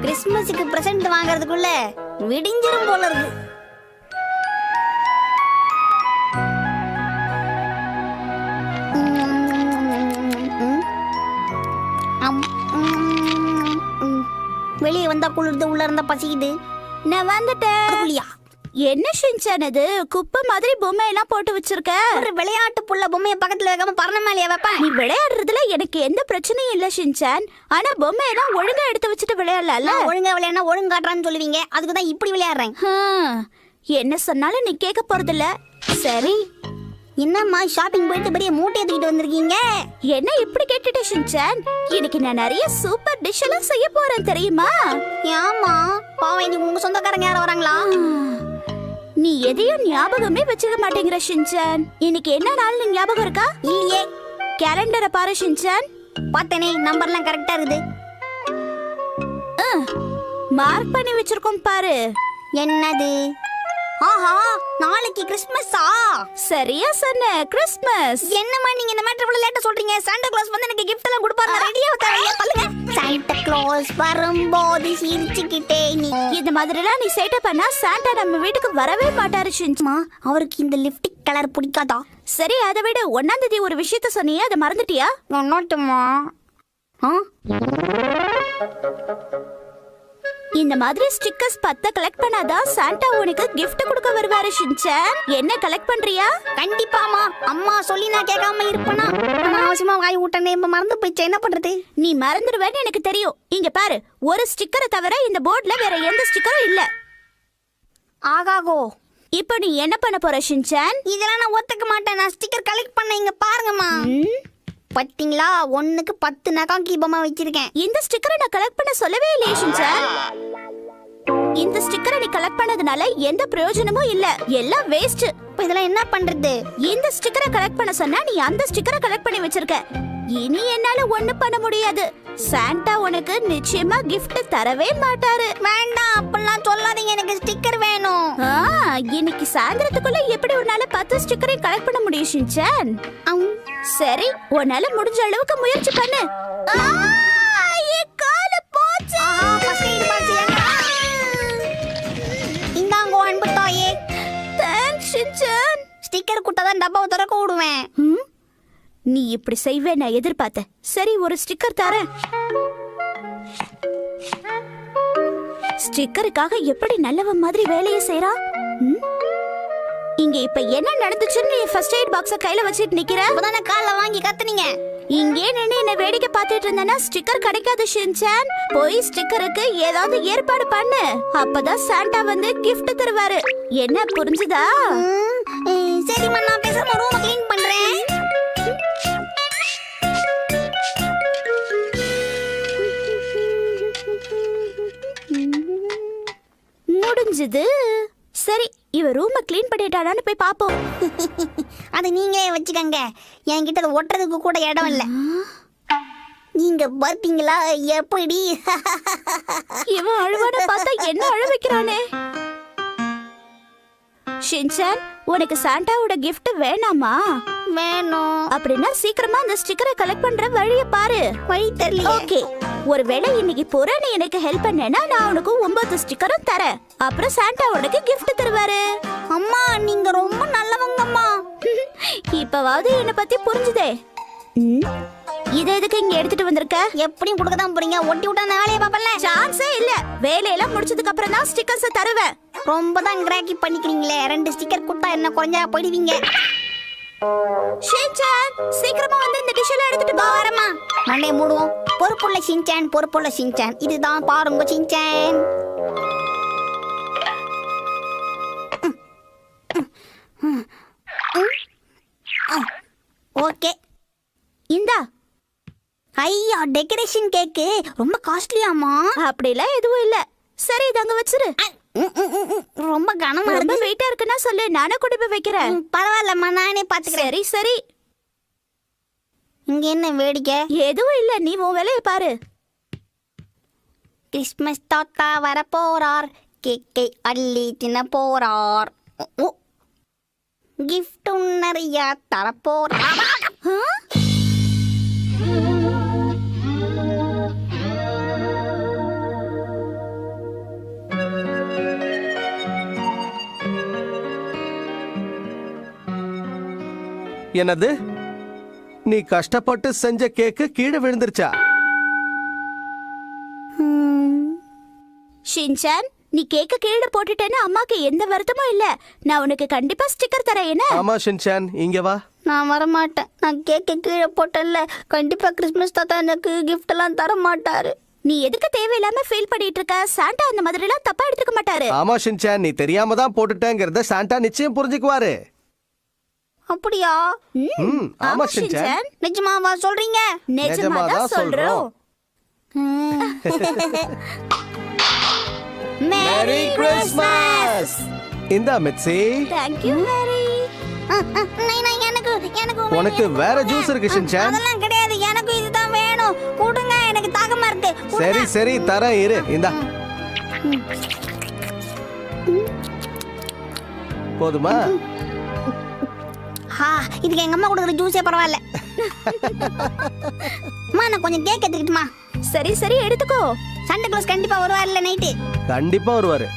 கிறிஸ்மஸுக்கு present வாங்குறதுக்குள்ள விடிஞ்சிரும் போல இருக்கு. வெளியே வந்தா குளிர்ந்து, உள்ள இருந்தா பசிக்குது. நான் வந்துட்டேன். என்ன ஷின்சான் இது குப்பை மாதிரி பொம்மை எல்லாம் போட்டு வச்சிருக்க? ஒரு விளையாட்டு புள்ள பொம்மைய பக்கத்துல வைக்காம பறந்த மேலேயே வைப்பேன். நீ விளையாடுறதுல எனக்கு எந்த பிரச்சனையும் இல்ல ஷின்சான். ஆனா பொம்மை எல்லாம் ஒழுங்கா எடுத்து வச்சுட்டு விளையாடல. ஒழுங்கா விளையாடுனா ஒழுங்கு காட்டுறான்னு சொல்லுவீங்க, அதுக்குதான் இப்படி விளையாடுறேன். என்ன சொன்னாலும் நீ கேட்க போறதில்ல. சரி, என்னம்மா ஷாப்பிங் போயிட்டு பெரிய மூட்டை ஏத்திட்டு வந்திருக்கீங்க? என்ன இப்படி கேட்டுட்ட ஷின்சான்? இன்னைக்கு நான் நிறைய சூப்பர் டிஷ் எல்லாம் செய்ய போறேன் தெரியுமா? ஆமா, பாவம் இன்னைக்கு உங்க சொந்தக்காரங்க யாரும் வராங்களா? நீ எதையும் ஞாபகமே வச்சுக்க மாட்டேங்கிற ஷின்சான். இன்னைக்கு என்ன நாள் ஞாபகம் இருக்கா? இல்லையே. கேலண்டரை பாரு ஷின்சான். பார்த்தனே, நம்பர்லாம் கரெக்டா இருக்குது. மார்க் பண்ணி வச்சிருக்கோம் பாரு. என்னது? ஆஹா, நாளைக்கு கிறிஸ்மஸா? சரியா சொன்ன, கிறிஸ்மஸ். என்னம்மா நீங்க இந்த மேட்டர் இவ்வளவு லேட்டா சொல்றீங்க? சாண்டா கிளாஸ் வந்து எனக்கு கிஃப்ட் எல்லாம் கொடுப்பாங்க. ரெடியா உட்காருங்க, சொல்லுங்க. சாண்டா கிளாஸ் வரும்போது சிரிச்சுக்கிட்டே நீ. இந்த மாதிரிலாம் நீ சேட்டை பண்ணா சாண்டா நம்ம வீட்டுக்கு வரவே மாட்டாரு ஷின்சான். அவருக்கு இந்த லிப்ஸ்டிக் கலர் பிடிக்காதா? சரி, அதை விட 1ஆம் தேதி ஒரு விஷயத்த சொன்னியே, அதை மறந்துட்டியா? நோட்டுமா? இந்த மாதிரி ஸ்டிக்கர்ஸ் 10 கலெக்ட் பண்ணாதான் சாண்டா உனக்கு gift கொடுக்க வருவாரு ஷின்சான். என்ன கலெக்ட் பண்றியா? கண்டிப்பாமா. அம்மா சொல்லி நான் கேட்காம இருப்பேனா? நான் அவசியமா வாய் ஊட்டனே, மறந்து போயிடுச்சு, என்ன பண்றது? நீ மறந்துடுவேன்னு எனக்கு தெரியும். இங்க பாரு, ஒரு ஸ்டிக்கரை தவிர இந்த போர்டுல வேற எந்த ஸ்டிக்கரும் இல்ல. ஆகாகோ, இப்போ நீ என்ன பண்ண போற ஷின்சான்? இதெல்லாம் நான் ஒத்துக்க மாட்டேன். நான் ஸ்டிக்கர் கலெக்ட் பண்ண, இங்க பாருங்கம்மா. பாத்தீங்களா, 1க்கு 10 நகாங்கி பொம்மை வச்சிருக்கேன். இந்த ஸ்டிக்கரை நான் கலெக்ட் பண்ண சொல்லவே இல்லையே ஷின்சான். இந்த ஸ்டிக்கரை நீ கலெக்ட் பண்ணதுனால எந்த பிரயோஜனமும் இல்ல, எல்லாம் வேஸ்ட். இப்போ இதெல்லாம் என்ன பண்றது? இந்த ஸ்டிக்கரை கலெக்ட் பண்ண சொன்னா நீ அந்த ஸ்டிக்கரை கலெக்ட் பண்ணி வச்சிருக்க. இனி என்னால ஒண்ணு பண்ண முடியாது. சாண்டா உனக்கு நிச்சயமா gift தரவே மாட்டாரு. வேண்டாம், அப்பெல்லாம் சொல்லாதீங்க, எனக்கு ஸ்டிக்கர் வேணும். இன்னைக்கு சாயந்தரத்துக்குள்ள எப்படி உன்னால 10 ஸ்டிக்கரை கலெக்ட் பண்ண முடியும் ஷின்சான்? சரி, உன்னால முடிஞ்ச அளவுக்கு முயற்சி பண்ணு. இந்தாங்கோ அன்பு தாயே. Thanks Shinchan. ஸ்டிக்கர் குட்டாதான் டப்பாவை திறக்க விடுவேன். நீ இப்படி செய்வே நான் எதிர்பார்த்தேன். சரி, ஒரு ஸ்டிக்கர் தரேன். ஸ்டிக்கருக்காக எப்படி நல்லவன் மாதிரி வேலையை செய்றா? இங்க இப்ப என்ன நடந்துச்சுன்னு நீ ஃபர்ஸ்ட் எய்ட் பாக்ஸ கையில வச்சிட்டு நிக்கிற? அப்பதானே கால்ல வாங்கி கத்துனீங்க. இங்கே நின்னு என்ன வேடிக்கை பார்த்துட்டு இருந்தேன்னா ஸ்டிக்கர் கிடைக்காது ஷின்சான். போய் ஸ்டிக்கருக்கு ஏதாவது ஏற்பாடு பண்ணு. அப்பதான் சாண்டா வந்து gift தருவாரு. என்ன புரிஞ்சுதா? சரிம்மா, நான் பேசாம ரூமை க்ளீன் பண்றேன். முடிஞ்சது. சரி, இவ ரூமை க்ளீன் பண்ணிட்டானான்னு போய் பாப்போம். அது நீங்களே வச்சுக்கங்க, என்கிட்ட அதை ஒட்டுறதுக்கு கூட இடம் இல்ல. நீங்க பார்த்தீங்களா எப்படி? இவன் அழுவான பார்த்தா என்ன அழ வைக்கிறானே. ஷின்சான், உனக்கு சாண்டாவோட gift வேணாமா? வேணும். அப்படின்னா சீக்கிரமா அந்த ஸ்டிக்கரை கலெக்ட் பண்ற வழிய பாரு. வழி தெரியல. ஓகே, ஒருவேளை இன்னைக்கு பூரா நீ எனக்கு ஹெல்ப் பண்ணேன்னா நான் உனக்கு 9 ஸ்டிக்கரும் தரேன். அப்புறம் சாண்டா உனக்கு gift தருவாரு. அம்மா, நீங்க ரொம்ப நல்லவங்கம்மா. இப்பவாவது என்ன பத்தி புரிஞ்சுதே. இத எதுக்கு இங்க எடுத்துட்டு வந்திருக்க? எப்படியும் கொடுக்க தான் போறீங்க. ஒட்டி விட்டா நான் வேலையை பாப்பல. சான்ஸே இல்ல. வேலையெல்லாம் முடிச்சதுக்கு அப்புறம் தான் ஸ்டிக்கர்ஸ் தருவேன். ரொம்ப தான் கிராக்கி பண்ணிக்கிறீங்களே. 2 ஸ்டிக்கர் கொடுத்தா என்ன குறைஞ்சா போயிடுவீங்க. ஷின்சான், சீக்கிரமா வந்து இந்த டிஷ் எல்லாம் எடுத்துட்டு வா. வரமா, மண்டே மூடுவோம். பொறுப்புள்ள ஷின்சான், பொறுப்புள்ள ஷின்சான். இதுதான் பாருங்க ஷின்சான். ஓகே, இந்தா. ஐயா, டெக்கரேஷன் கேக்கு ரொம்ப காஸ்ட்லியாமா? அப்படிலாம் எதுவும் இல்ல. சரி, இத அங்க வச்சிரு. ரொம்ப கனமா ரொம்ப இருக்கு. வெயிட்டா இருக்குன்னா சொல்லு, நானே கொண்டு போய் வைக்கிறேன். பரவாயில்லம்மா, நானே பாத்துக்கிறேன். சரி சரி. இங்க என்ன வேடிக்கை? எதுவும் இல்ல, நீ உன் வேலையை பாரு. கிறிஸ்மஸ் தாத்தா வர போறார், கேக்கை அள்ளி தின்ன போறார், கிஃப்ட் நிறைய தரப்போறார். என்னது? நீ கஷ்டப்பட்டு செஞ்ச கேக்கு கீழே விழுந்துருச்சா? ஷின்சான், நீ கேக்க கீழே போட்டுட்டேன்னு அம்மாக்கு எந்த வருத்தமும் இல்ல. நான் உனக்கு கண்டிப்பா ஸ்டிக்கர் தரேன். என்ன? ஆமா ஷின்சான், இங்க வா. நான் வரமாட்டேன். நான் கேக்க கீழே போட்டேன்ல, கண்டிப்பா கிறிஸ்மஸ் தாத்தா எனக்கு கிஃப்ட் எல்லாம் தர மாட்டாரு. நீ எதுக்கு தேவையில்லாம ஃபீல் பண்ணிட்டு இருக்க? சாண்டா அந்த மாதிரி எல்லாம் தப்பா எடுத்துக்க மாட்டாரு. ஆமா ஷின்சான், நீ தெரியாம தான் போட்டுட்டேங்கிறத சாண்டா நிச்சயம் புரிஞ்சுக்குவாரு. அப்படியா? ஆமா ஷின்சான். நிஜமாவா சொல்றீங்க? நிஜமா தான் சொல்றோம். Merry Christmas. இந்தா மிட்சி. Thank you மேரி. உனக்கு வேற ஜூஸ் இருக்கு ஷின்சான். அதெல்லாம் கிடையாது, எனக்கு இதுதான் வேணும். கொடுங்க, எனக்கு தாகமா இருக்கு. சரி சரி தரேன், இரு. இந்தா. போதுமா? இதுக்கு எங்க அம்மா கொடுக்குற ஜூஸே பரவாயில்ல. அம்மா, நான் கொஞ்சம் கேக் எடுத்துக்கிட்டுமா? சரி சரி எடுத்துக்கோ. சாண்டா கிளாஸ் கண்டிப்பா வருவார்ல நைட்டு? கண்டிப்பா வருவாரு.